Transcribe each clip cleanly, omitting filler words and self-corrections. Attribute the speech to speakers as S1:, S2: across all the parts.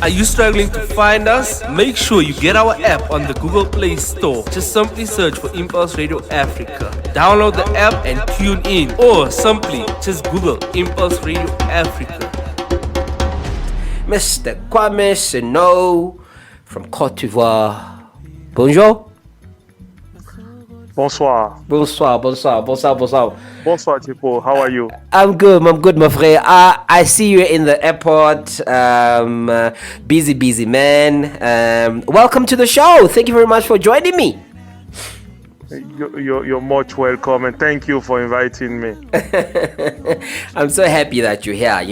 S1: Are you struggling to find us? Make sure you get our app on the Google Play Store. Just simply search for Impulse Radio Africa. Download the app and tune in, or simply just Google Impulse Radio Africa.
S2: Mr. Kwame Senou from Côte d'Ivoire. Bonjour.
S3: Bonsoir.
S2: Bonsoir,
S3: Tshepo. How are you?
S2: I'm good, my friend. I see you in the airport. Busy man. Welcome to the show. Thank you very much for joining me.
S3: You're much welcome, and thank you for inviting me.
S2: I'm so happy that you're here,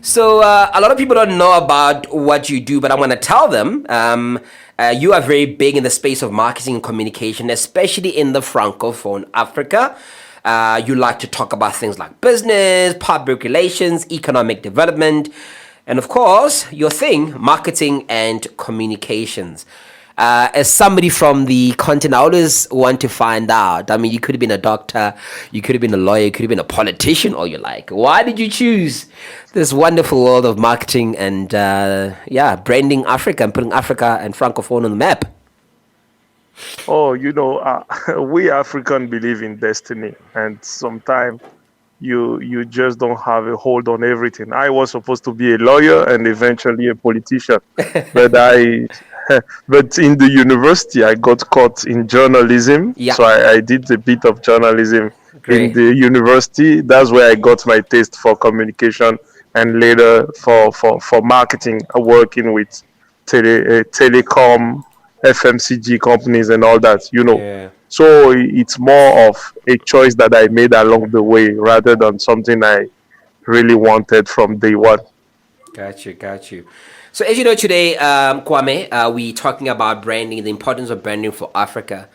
S2: So a lot of people don't know about what you do, but I'm going to tell them. You are very big in the space of marketing and communication, especially in the francophone Africa. You like to talk about things like business, public relations, economic development, and of course, your thing, marketing and communications. As somebody from the continent, I always want to find out. I mean, you could have been a doctor, you could have been a lawyer, you could have been a politician, all you like. Why did you choose this wonderful world of marketing and, branding Africa and putting Africa and Francophone on the map?
S3: Oh, we Africans believe in destiny, and sometimes you just don't have a hold on everything. I was supposed to be a lawyer and eventually a politician, but in the university, I got caught in journalism. Yeah. So I did a bit of journalism in the university. That's where I got my taste for communication and later for marketing, working with telecom, FMCG companies and all that, Yeah. So it's more of a choice that I made along the way rather than something I really wanted from day one.
S2: Got you. So as you know today, Kwame, we're talking about branding, the importance of branding for Africa.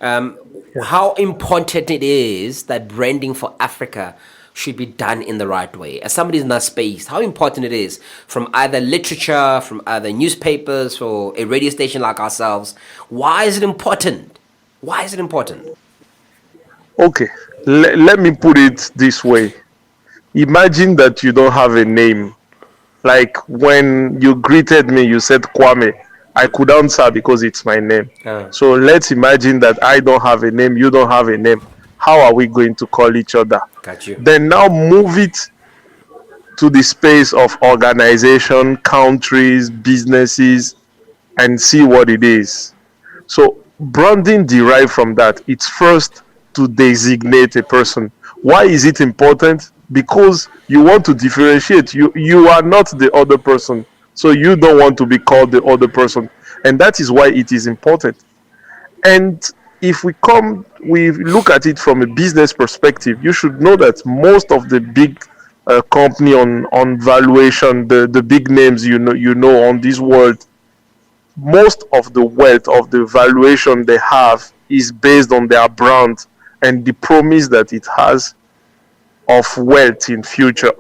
S2: How important it is that branding for Africa should be done in the right way. As somebody in that space, how important it is from either literature, from either newspapers or a radio station like ourselves. Why is it important?
S3: Okay, let me put it this way. Imagine that you don't have a name. Like when you greeted me, you said Kwame. I could answer because it's my name. So let's imagine that I don't have a name, you don't have a name. How are we going to call each other?
S2: Got you.
S3: Then now move it to the space of organization, countries, businesses, and see what it is. So branding derived from that. It's first to designate a person. Why is it important? Because you want to differentiate. You are not the other person, so you don't want to be called the other person, and that is why it is important. And if we look at it from a business perspective, you should know that most of the big company on valuation, the big names you know on this world, most of the wealth of the valuation they have is based on their brand and the promise that it has of wealth in future.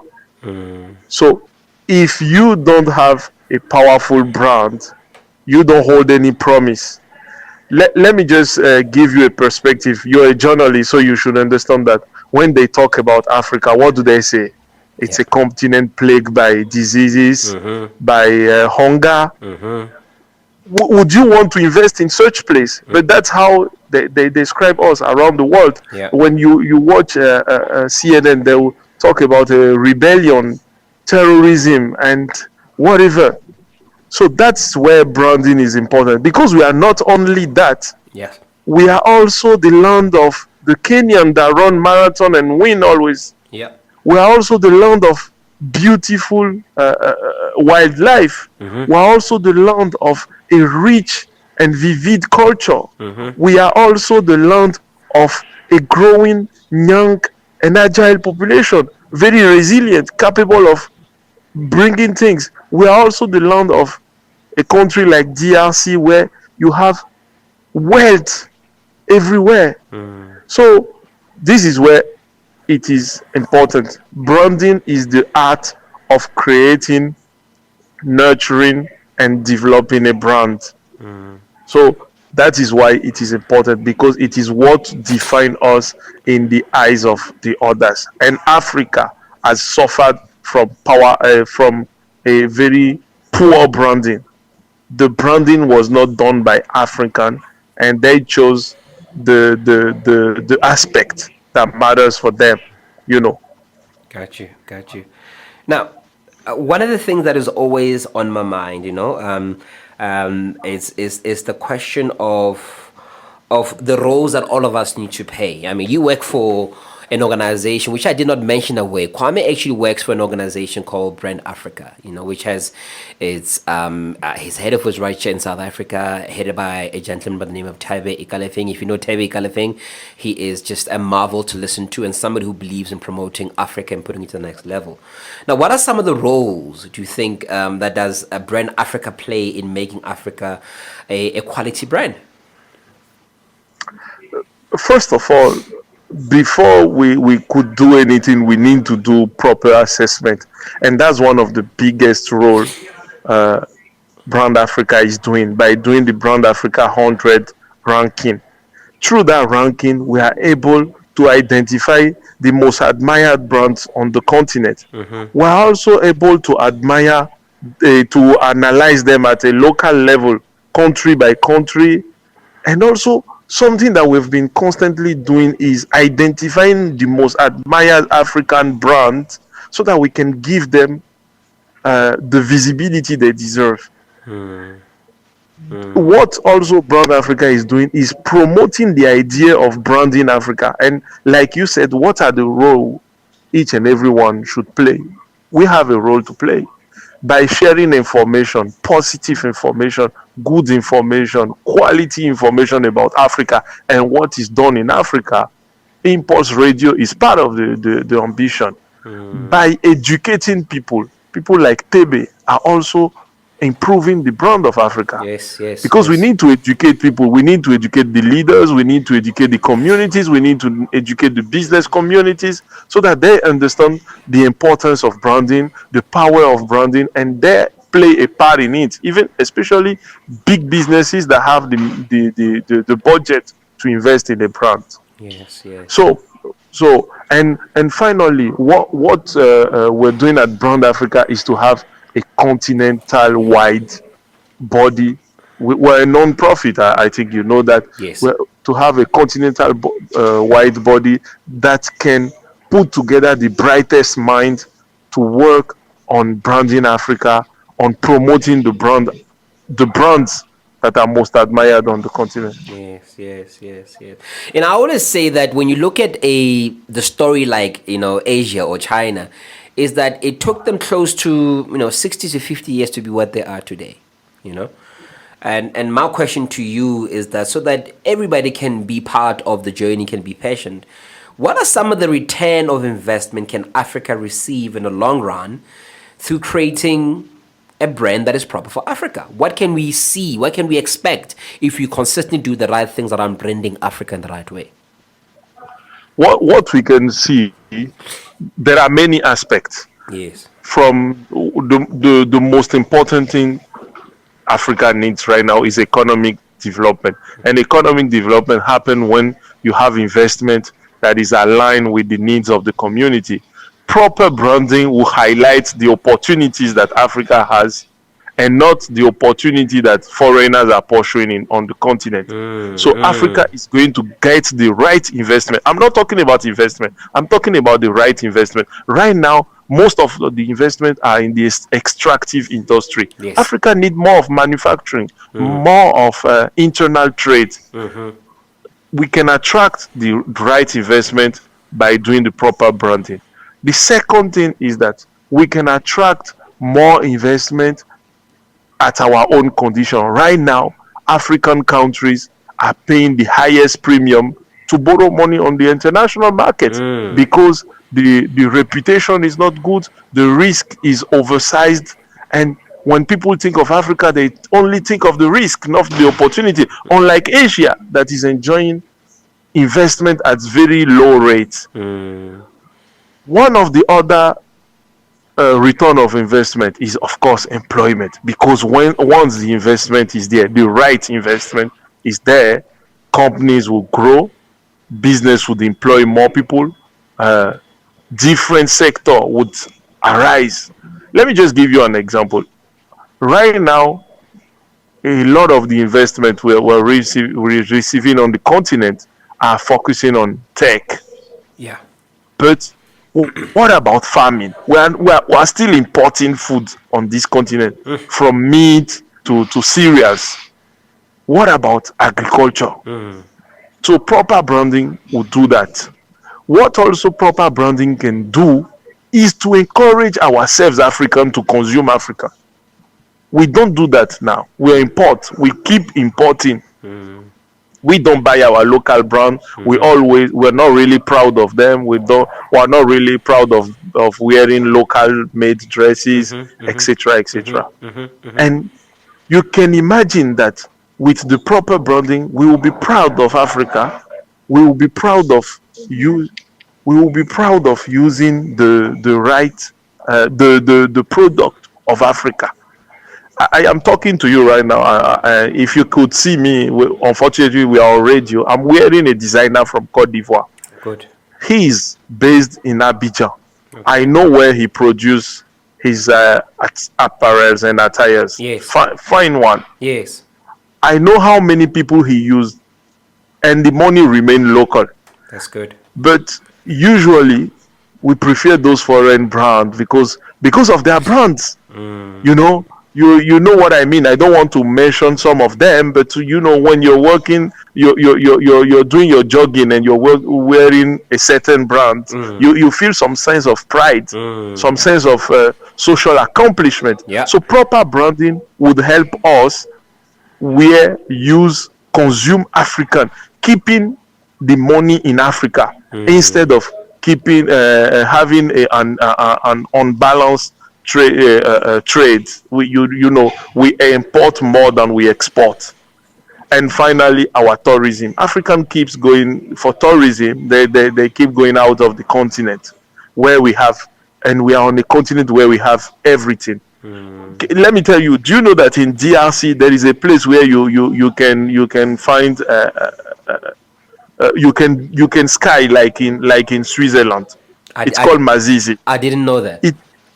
S3: So if you don't have a powerful brand, you don't hold any promise. Let me just give you a perspective. You're a journalist, so you should understand that when they talk about Africa, what do they say? It's a continent plagued by diseases, by hunger. Would you want to invest in such place? But that's how they describe us around the world.
S2: Yeah.
S3: When you watch CNN, they will talk about rebellion, terrorism, and whatever. So that's where branding is important, because we are not only that.
S2: Yes.
S3: We are also the land of the Kenyan that run marathon and win always.
S2: Yeah.
S3: We are also the land of beautiful wildlife. We are also the land of a rich and vivid culture. We are also the land of a growing, young, and agile population, very resilient, capable of bringing things. We are also the land of a country like DRC where you have wealth everywhere. So this is where it is important. Branding is the art of creating, nurturing, and developing a brand. So that is why it is important, because it is what defines us in the eyes of the others. And Africa has suffered from a very poor branding. The branding was not done by African, and they chose the aspect that matters for them, you know.
S2: Got you, got you. Now, one of the things that is always on my mind, is the question of the roles that all of us need to play. I mean, you work for an organization which I did not mention away. Kwame actually works for an organization called Rebrand Africa, which has his head of was right here in South Africa, headed by a gentleman by the name of Tshepo Bogopa. If you know Tshepo Bogopa, he is just a marvel to listen to and somebody who believes in promoting Africa and putting it to the next level. Now, what are some of the roles do you think that does Brand Africa play in making Africa a quality brand?
S3: First of all, before we could do anything, we need to do proper assessment, and that's one of the biggest role Brand Africa is doing by doing the Brand Africa 100 ranking. Through that ranking, we are able to identify the most admired brands on the continent. Mm-hmm. We are also able to to analyze them at a local level, country by country, and also something that we've been constantly doing is identifying the most admired African brands so that we can give them the visibility they deserve. What also Brand Africa is doing is promoting the idea of branding Africa. And like you said, what are the role each and everyone should play? We have a role to play by sharing information, positive information, good information, quality information about Africa and what is done in Africa. Impulse Radio is part of the ambition. By educating people like Tebe are also improving the brand of Africa.
S2: Yes.
S3: Because we need to educate people. We need to educate the leaders. We need to educate the communities. We need to educate the business communities so that they understand the importance of branding, the power of branding, and they play a part in it. Even especially big businesses that have the budget to invest in a brand.
S2: Yes.
S3: So and finally, what we're doing at Brand Africa is to have a continental-wide body. We're a non-profit. I think you know that.
S2: Yes.
S3: To have a continental-wide body that can put together the brightest mind to work on branding Africa, on promoting the brands that are most admired on the continent.
S2: Yes. And I always say that when you look at the story like Asia or China, is that it took them close to 60 to 50 years to be what they are today, And my question to you is that so that everybody can be part of the journey, can be patient, what are some of the return of investment can Africa receive in the long run through creating a brand that is proper for Africa? What can we see? What can we expect if you consistently do the right things around branding Africa in the right way?
S3: What we can see, there are many aspects.
S2: Yes.
S3: From the most important thing Africa needs right now is economic development. And economic development happens when you have investment that is aligned with the needs of the community. Proper branding will highlight the opportunities that Africa has and not the opportunity that foreigners are pursuing on the continent. Africa is going to get the right investment. I'm not talking about investment. I'm talking about the right investment. Right now, most of the investment are in the extractive industry.
S2: Yes.
S3: Africa needs more of manufacturing, more of internal trade. We can attract the right investment by doing the proper branding. The second thing is that we can attract more investment at our own condition. Right now, African countries are paying the highest premium to borrow money on the international market because the reputation is not good, the risk is oversized, and when people think of Africa, they only think of the risk, not the opportunity. Unlike Asia, that is enjoying investment at very low rates. One of the other return of investment is, of course, employment, because once the investment is there, the right investment is there, companies will grow, business would employ more people, different sector would arise. Let me just give you an example. Right now, a lot of the investment we're receiving on the continent are focusing on tech.
S2: Yeah.
S3: But what about farming? We are still importing food on this continent, from meat to cereals. What about agriculture? So proper branding will do that. What also proper branding can do is to encourage ourselves African to consume Africa. We don't do that now. We import. We keep importing. We don't buy our local brand. We're not really proud of them. We're not really proud of wearing local made dresses, etc., etc. And you can imagine that with the proper branding, we will be proud of Africa. We will be proud of you. We will be proud of using the right the product of Africa. I am talking to you right now. If you could see me, unfortunately, we are on radio. I'm wearing a designer from Cote d'Ivoire.
S2: Good.
S3: He is based in Abidjan. I know where he produces his apparels and attires.
S2: Yes.
S3: Fine one.
S2: Yes.
S3: I know how many people he used, and the money remain local.
S2: That's good.
S3: But usually, we prefer those foreign brands because of their brands. You know, you know what I mean. I don't want to mention some of them, but you know, when you're working, you're doing your jogging and you're wearing a certain brand, you feel some sense of pride, some sense of social accomplishment.
S2: Yeah.
S3: So proper branding would help us consume African, keeping the money in Africa instead of keeping having an unbalanced trade. We import more than we export. And finally, our tourism. African keeps going for tourism. They keep going out of the continent where we are on a continent where we have everything. Let me tell you. Do you know that in DRC there is a place where you can find you can ski like in Switzerland? It's called Mazizi.
S2: I didn't know that.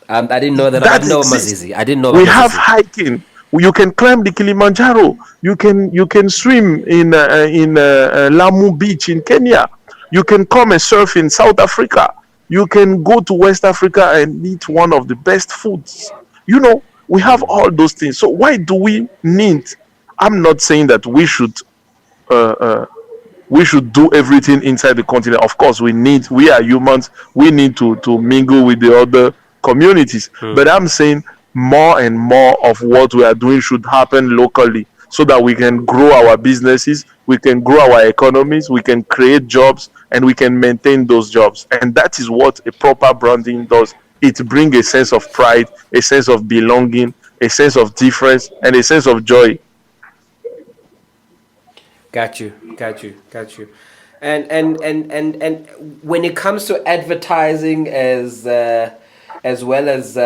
S2: I didn't know that.
S3: That
S2: I know
S3: exists.
S2: Mazizi. I didn't know.
S3: We
S2: Mazizi.
S3: have hiking. You can climb the Kilimanjaro. You can swim in Lamu Beach in Kenya. You can come and surf in South Africa. You can go to West Africa and eat one of the best foods. You know, we have all those things. So why do we need? I'm not saying that we should do everything inside the continent. Of course, we are humans. We need to mingle with the other communities. But I'm saying more and more of what we are doing should happen locally so that we can grow our businesses, we can grow our economies, we can create jobs, and we can maintain those jobs. And that is what a proper branding does. It brings a sense of pride, a sense of belonging, a sense of difference, and a sense of joy.
S2: Got you. And when it comes to advertising as well as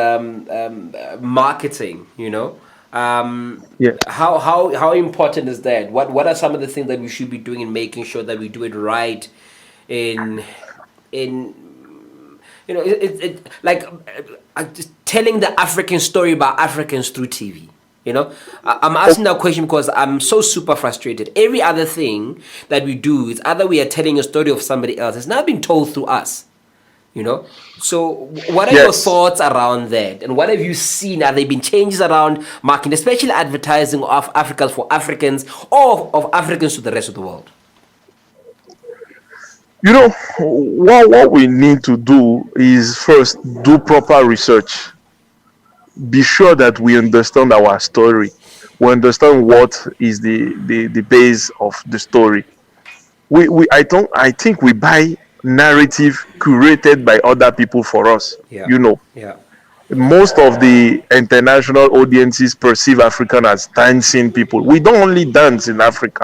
S2: marketing, you know, how important is that? What are some of the things that we should be doing in making sure that we do it right? In you know, it like just telling the African story about Africans through TV. You know, I'm asking that question because I'm so super frustrated. Every other thing that we do is either we are telling a story of somebody else. It's not being told through us. You know, so what are your thoughts around that? And what have you seen? Have there been changes around marketing, especially advertising of Africans for Africans or of Africans to the rest of the world?
S3: You know, what we need to do is first do proper research. Be sure that we understand our story. We understand what is the base of the story. I think we buy narrative curated by other people for us. You know, most of the international audiences perceive African as dancing people. We don't only dance in Africa.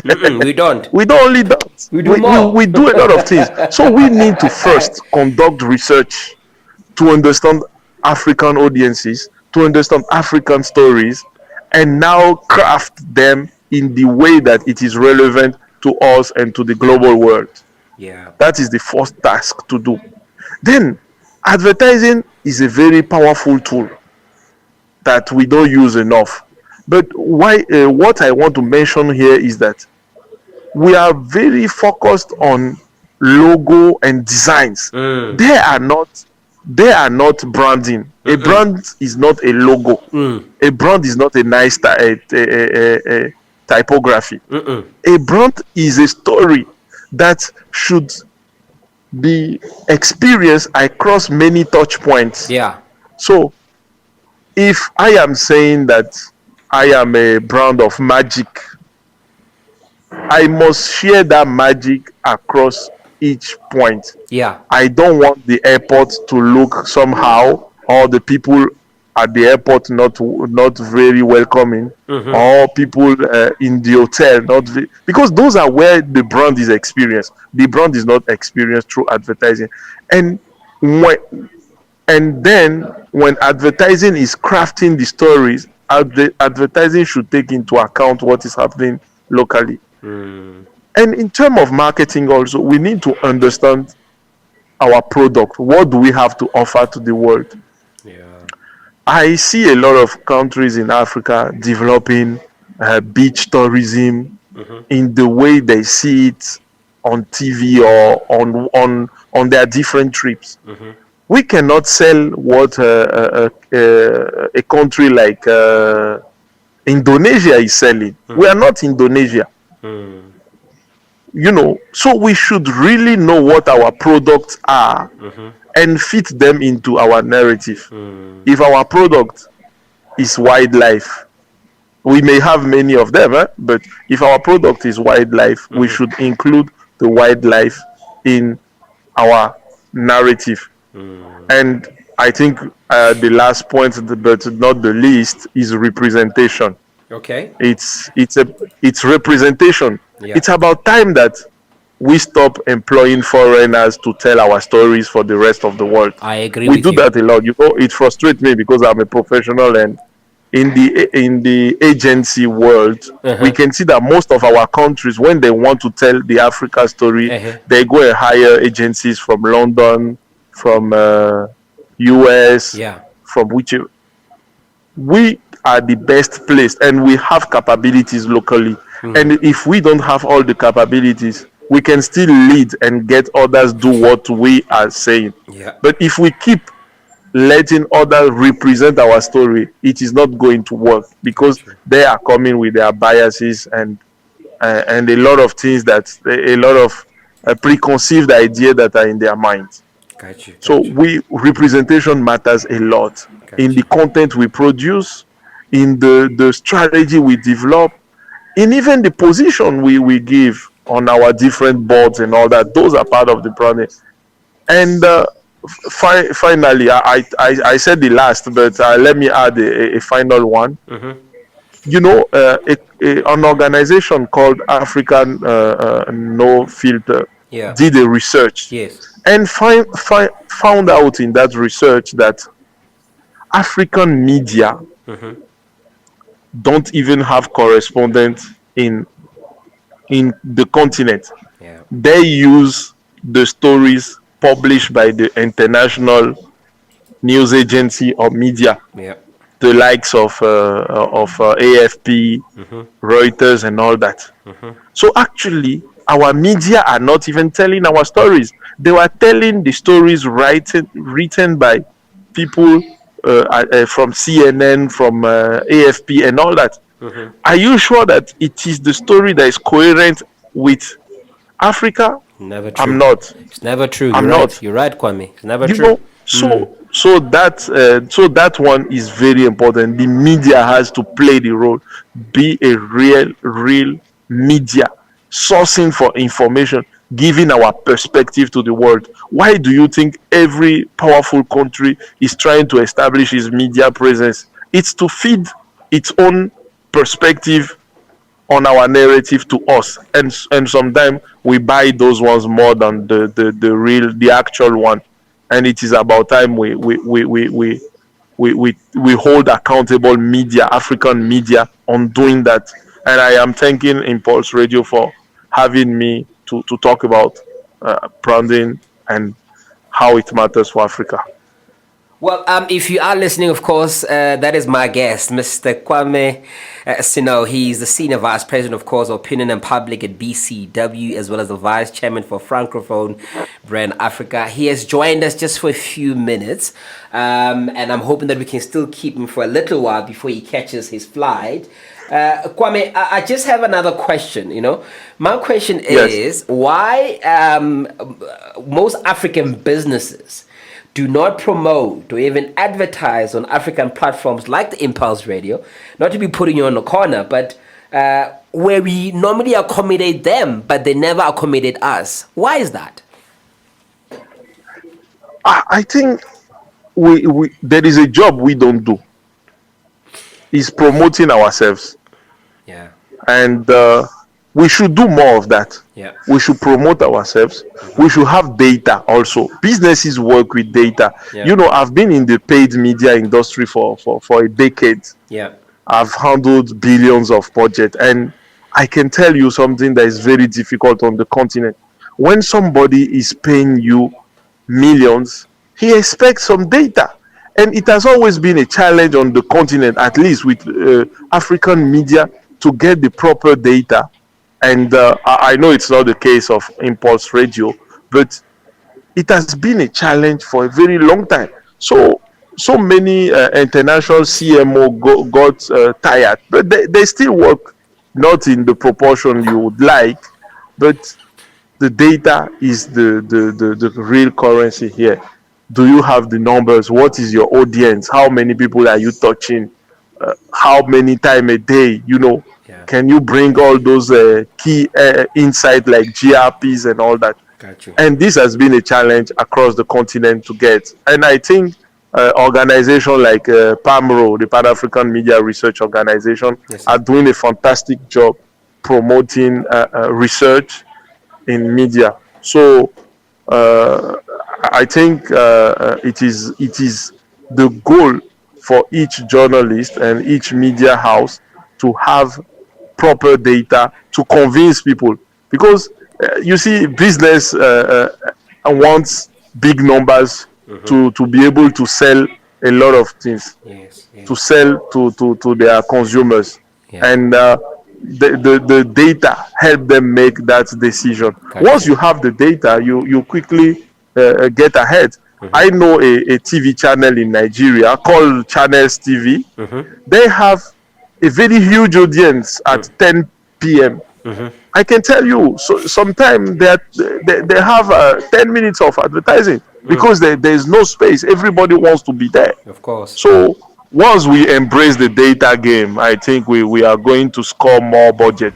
S2: We don't.
S3: We don't only dance. We do more. We do a lot of things. So we need to first conduct research to understand African audiences, to understand African stories, and now craft them in the way that it is relevant to us and to the global world. That is the first task to do. Then, advertising is a very powerful tool. that we don't use enough. But what I want to mention here is that we are very focused on logo and designs. They are not branding. A brand is not a logo. A brand is not a nice typography. A brand is a story that should be experienced across many touch points.
S2: Yeah.
S3: So if I am saying that I am a brand of magic, I must share that magic across each point.
S2: Yeah.
S3: I don't want the airport to look somehow, or the people at the airport not very welcoming, or people in the hotel because those are where the brand is experienced. The brand is not experienced through advertising, and then when advertising is crafting the stories, advertising should take into account what is happening locally. And in terms of marketing also, we need to understand our product. What do we have to offer to the world?
S2: Yeah.
S3: I see a lot of countries in Africa developing beach tourism in the way they see it on TV or on their different trips. We cannot sell what a country like Indonesia is selling. We are not Indonesia. So we should really know what our products are and fit them into our narrative. If our product is wildlife, we may have many of them, but if our product is wildlife, we should include the wildlife in our narrative. And I think the last point, but not the least, is representation.
S2: Okay.
S3: It's representation.
S2: Yeah.
S3: It's about time that we stop employing foreigners to tell our stories for the rest of the world.
S2: I agree
S3: We
S2: with
S3: do
S2: you.
S3: that a lot. It frustrates me because I'm a professional, and in the agency world, we can see that most of our countries, when they want to tell the Africa story, they go and hire agencies from London, from US, from which we are the best placed, and we have capabilities locally. And if we don't have all the capabilities, we can still lead and get others do what we are saying. But if we keep letting others represent our story, it is not going to work, because they are coming with their biases and a lot of things, that a lot of preconceived ideas that are in their minds. So representation matters a lot in the content we produce, in the strategy we develop, in even the position we give on our different boards and all that. Those are part of the branding. And finally, I said the last, but let me add a final one. An organization called African No Filter did a research, and found out in that research that African media don't even have correspondents in the continent. They use the stories published by the international news agency or media, the likes of AFP, Reuters, and all that. So actually, our media are not even telling our stories. They were telling the stories written by people from CNN, from AFP, and all that. Are you sure that it is the story that is coherent with Africa?
S2: Never true.
S3: I'm not.
S2: It's never true.
S3: I'm not.
S2: You're right, Kwame. It's never true.
S3: So that one is very important. The media has to play the role, be a real media, sourcing for information, giving our perspective to the world. Why do you think every powerful country is trying to establish its media presence? It's to feed its own perspective on our narrative to us, and sometimes we buy those ones more than the actual one. And it is about time we hold accountable media, African media, on doing that. And I am thanking Impulse Radio for having me to talk about branding and how it matters for Africa.
S2: Well, if you are listening, of course, that is my guest, Mr. Kwame Senou. He's the Senior Vice President, of course, of Opinion and Public at BCW, as well as the Vice Chairman for Francophone Brand Africa. He has joined us just for a few minutes, and I'm hoping that we can still keep him for a little while before he catches his flight. Kwame, I just have another question. My question is why most African businesses do not promote or even advertise on African platforms like the Impulse Radio, not to be putting you on the corner, but where we normally accommodate them, but they never accommodate us. Why is that?
S3: I think we there is a job we don't do. Is promoting ourselves.
S2: Yeah.
S3: And we should do more of that.
S2: Yeah.
S3: We should promote ourselves. We should have data also. Businesses work with data.
S2: Yeah.
S3: I've been in the paid media industry for a decade.
S2: Yeah.
S3: I've handled billions of budget, and I can tell you something that is very difficult on the continent. When somebody is paying you millions, he expects some data. And it has always been a challenge on the continent, at least with African media, to get the proper data. And I know it's not the case of Impulse Radio, but it has been a challenge for a very long time. So many international CMO got tired, but they still work not in the proportion you would like, but the data is the real currency here. Do you have the numbers? What is your audience? How many people are you touching? How many times a day?
S2: Yeah.
S3: Can you bring all those key insights like GRPs and all that?
S2: Got you.
S3: And this has been a challenge across the continent to get. And I think organizations like PAMRO, the Pan African Media Research Organization, are doing a fantastic job promoting research in media. So I think it is the goal for each journalist and each media house to have proper data to convince people, because you see, business wants big numbers to be able to sell a lot of things, to sell to their consumers, and the data help them make that decision. Once you have the data, you quickly get ahead. I know a TV channel in Nigeria called Channels TV. They have a very huge audience at 10 p.m. I can tell you, so sometimes they have 10 minutes of advertising because there is no space. Everybody wants to be there.
S2: Of course.
S3: So once we embrace the data game, I think we are going to score more budget.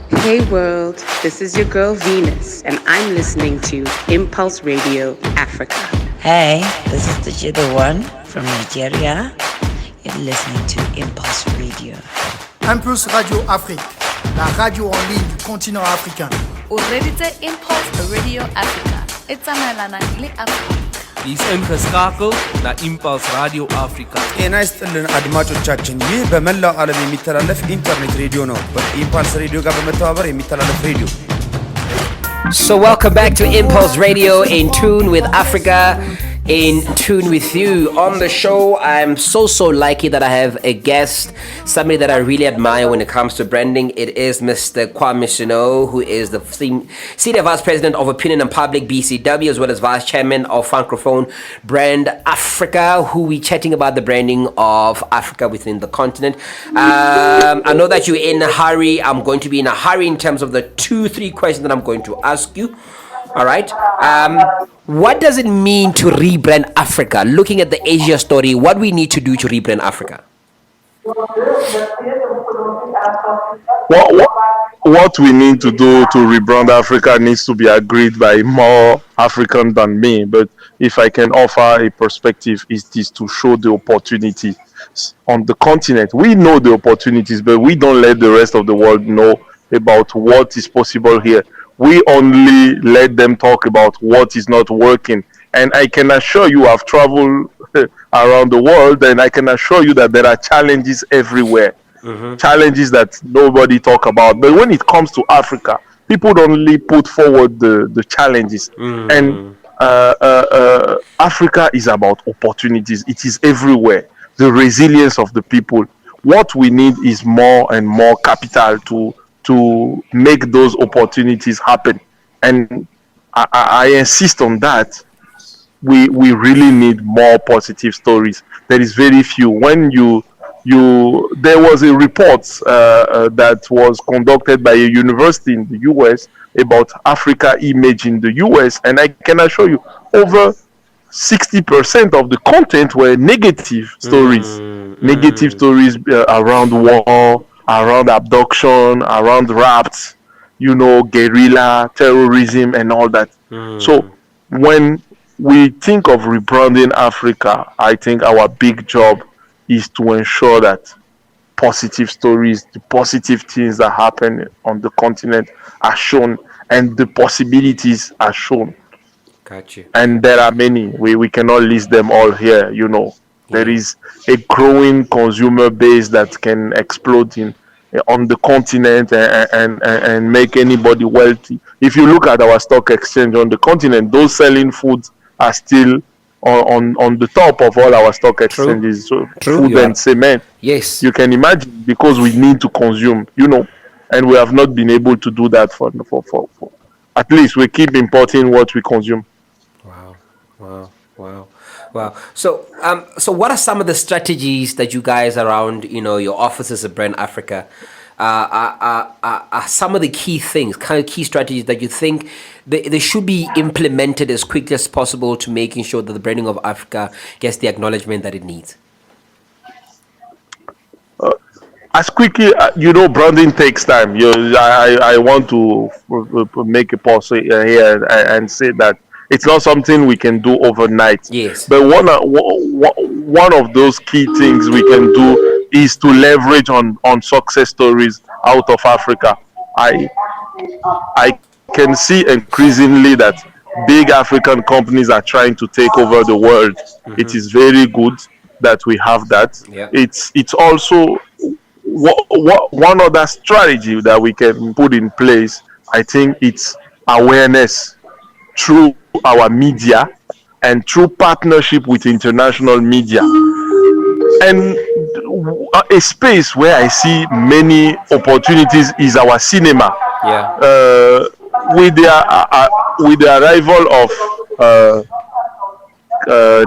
S4: Hey world, this is your girl Venus, and I'm listening to Impulse Radio Africa.
S5: Hey, this is the Jither One from Nigeria. You're listening to Impulse Radio.
S6: Impulse Radio Afrique, la radio en ligne du continent africain.
S7: Uredite Impulse Radio Africa. Etsamaelana le Africa.
S1: Dis ingeschakeld naar Impulse Radio Africa.
S8: ጤና ይስጥልን አድማጮቻችን፣ ይህ በመላው ዓለም የሚተላለፍ ኢንተርኔት ሬዲዮ ነው። በኢምፓልስ ሬዲዮ ጋር በመተባበር የሚተላለፍ ሬዲዮ።
S2: So welcome back to Impulse Radio, in tune with Africa, in tune with you. On the show, I'm so lucky that I have a guest, somebody that I really admire when it comes to branding. It is Mr. Kwame Senou, who is the Senior Vice President of Opinion and Public, BCW, as well as Vice Chairman of Francophone Brand Africa, who we're chatting about the branding of Africa within the continent. I know that you're in a hurry. I'm going to be in a hurry in terms of the 2-3 questions that I'm going to ask you. All right. What does it mean to rebrand Africa? Looking at the Asia story, what we need to do to rebrand Africa?
S3: What we need to do to rebrand Africa needs to be agreed by more Africans than me. But if I can offer a perspective, it is to show the opportunities on the continent. We know the opportunities, but we don't let the rest of the world know about what is possible here. We only let them talk about what is not working. And I can assure you, I've traveled around the world, and I can assure you that there are challenges everywhere. Challenges that nobody talk about. But when it comes to Africa, people only put forward the challenges. And Africa is about opportunities. It is everywhere. The resilience of the people. What we need is more and more capital to make those opportunities happen. And I insist on that. We really need more positive stories. There is very few. When you there was a report that was conducted by a university in the US about Africa image in the US, and I can assure you over 60% of the content were negative stories. Negative stories around war, around abduction, around rapts, guerrilla terrorism and all that. So when we think of rebranding Africa, I think our big job is to ensure that positive stories, the positive things that happen on the continent are shown and the possibilities are shown.
S2: Got you.
S3: And there are many. We cannot list them all here. There is a growing consumer base that can explode on the continent and make anybody wealthy. If you look at our stock exchange on the continent, those selling foods are still on the top of all our stock exchanges. So food and cement.
S2: Yes.
S3: You can imagine, because we need to consume, and we have not been able to do that for at least we keep importing what we consume.
S2: Wow. So what are some of the strategies that you guys around, your offices at Brand Africa, are some of the key things, kind of key strategies that you think they should be implemented as quickly as possible to making sure that the branding of Africa gets the acknowledgement that it needs?
S3: As quickly, branding takes time. I want to make a pause here and say that it's not something we can do overnight.
S2: Yes.
S3: But one of those key things we can do is to leverage on success stories out of Africa. I can see increasingly that big African companies are trying to take over the world. It is very good that we have that.
S2: Yeah.
S3: It's also one other strategy that we can put in place. I think it's awareness through our media and through partnership with international media. And a space where I see many opportunities is our cinema.
S2: Yeah.
S3: With the arrival of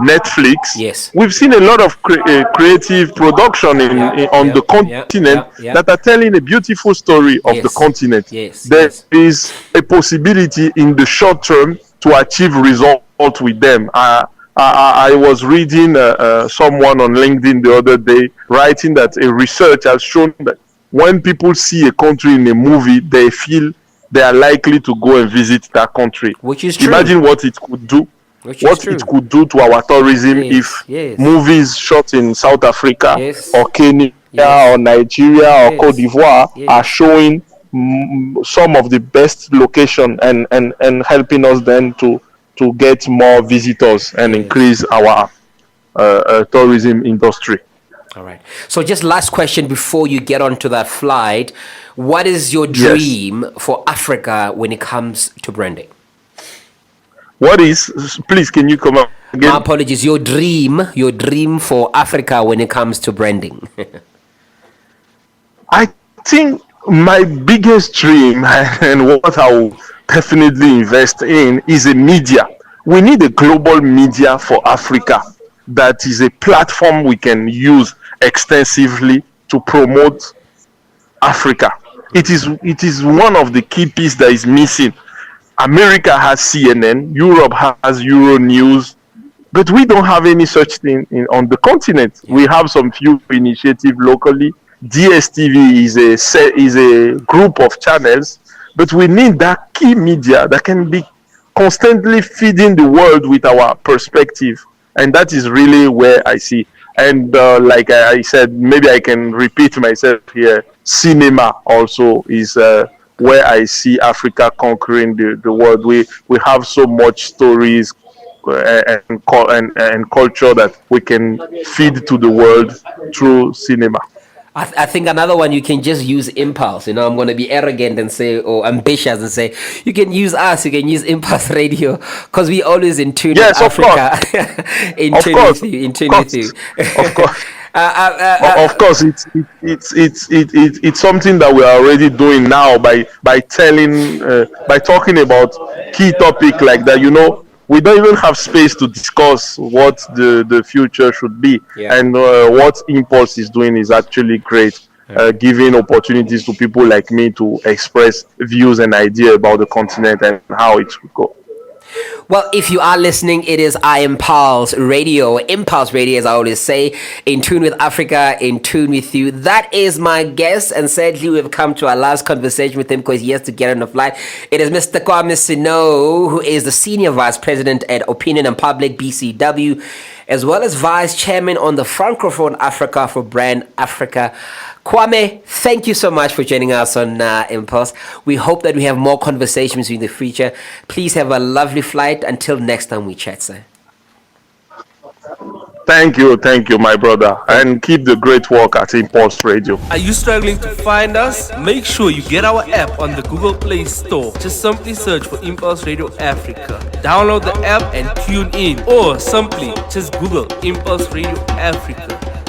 S3: Netflix,
S2: yes,
S3: we've seen a lot of creative production on the continent that are telling a beautiful story of the continent. There is a possibility in the short term to achieve results with them. I was reading someone on LinkedIn the other day writing that a research has shown that when people see a country in a movie, they feel they are likely to go and visit that country.
S2: Which is true.
S3: Imagine what it could do. It could do to our tourism if movies shot in South Africa or Kenya or Nigeria or Cote d'Ivoire are showing some of the best location and helping us then to get more visitors and increase our tourism industry.
S2: All right. So just last question before you get onto that flight. What is your dream for Africa when it comes to branding?
S3: What is, please, can you come up again?
S2: My apologies. Your dream for Africa when it comes to branding.
S3: I think my biggest dream and what I will definitely invest in is a media. We need a global media for Africa that is a platform we can use extensively to promote Africa. It is one of the key pieces that is missing. America has CNN, Europe has Euronews, but we don't have any such thing on the continent. We have some few initiatives locally. DSTV is a group of channels, but we need that key media that can be constantly feeding the world with our perspective, and that is really where I see. And like I said, maybe I can repeat myself here. Cinema also is where I see Africa conquering the world. We have so much stories and culture that we can feed to the world through cinema.
S2: I think another one, you can just use Impulse. You know, I'm going to be arrogant and say, or ambitious and say, you can use us, you can use Impulse Radio, because we always in tune with Africa. In tune with you, in tune with you.
S3: Of course. Of course, it's something that we are already doing now by talking about key topic like that. You know, we don't even have space to discuss what the future should be, and what Impulse is doing is actually great. Giving opportunities to people like me to express views and ideas about the continent and how it should go.
S2: Well, if you are listening, it is Impulse Radio. Impulse Radio, as I always say, in tune with Africa, in tune with you. That is my guest, and sadly, we've come to our last conversation with him because he has to get on the flight. It is Mr. Kwame Senou, who is the Senior Vice President at Opinion and Public, BCW, as well as Vice Chairman on the Francophone Africa for Rebrand Africa. Kwame, thank you so much for joining us on Impulse. We hope that we have more conversations in the future. Please have a lovely flight. Until next time we chat, sir.
S3: Thank you, my brother. And keep the great work at Impulse Radio.
S1: Are you struggling to find us? Make sure you get our app on the Google Play Store. Just simply search for Impulse Radio Africa. Download the app and tune in. Or simply just Google Impulse Radio Africa.